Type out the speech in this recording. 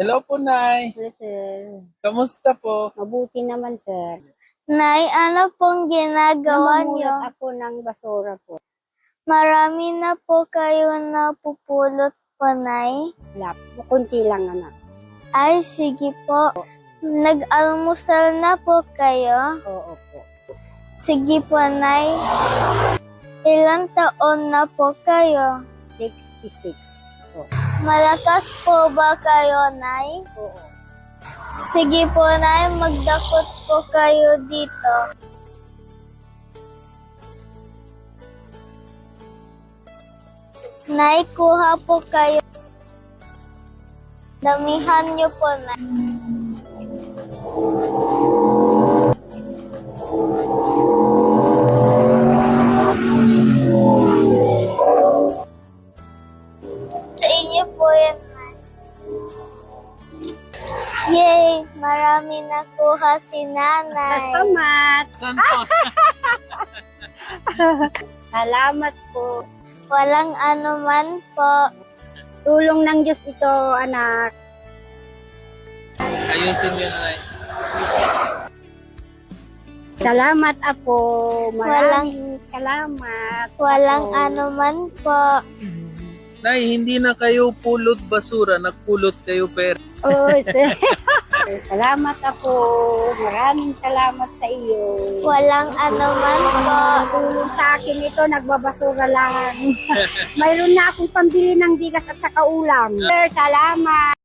Hello po, Nay. Yes, sir. Kamusta po? Mabuti naman, sir. Nay, ano pong ginagawa niyo? Namumulot ako ng basura po. Marami na po kayo napupulot po, Nay. Wala po. Kunti lang, anak. Ay, sige po. Nag-almusal na po kayo? Oo po. Sige po, Nay. Ilang taon na po kayo? 66 po. Malakas po ba kayo, Nay? Oo. Sige po, Nay. Magdakot po kayo dito. Nay, kuha po kayo. Damihan niyo po, Nay. Sa inyo po yan, Nay. Yay! Marami nakuha si Nanay. Salamat. Saan po? Salamat po. Walang anuman po. Tulong ng Diyos ito, anak. Ayusin niyo, Nay. Salamat ako. Maraming salamat. Walang Ako. anuman po. Nay, hindi na kayo pulot basura. Nagpulot kayo pera. Oh, sir. Salamat ako. Maraming salamat sa iyo. Walang anuman po. Tulong sa akin ito, nagbabasura lang. Mayroon na akong pambili ng bigas at saka ulam. Sir, salamat.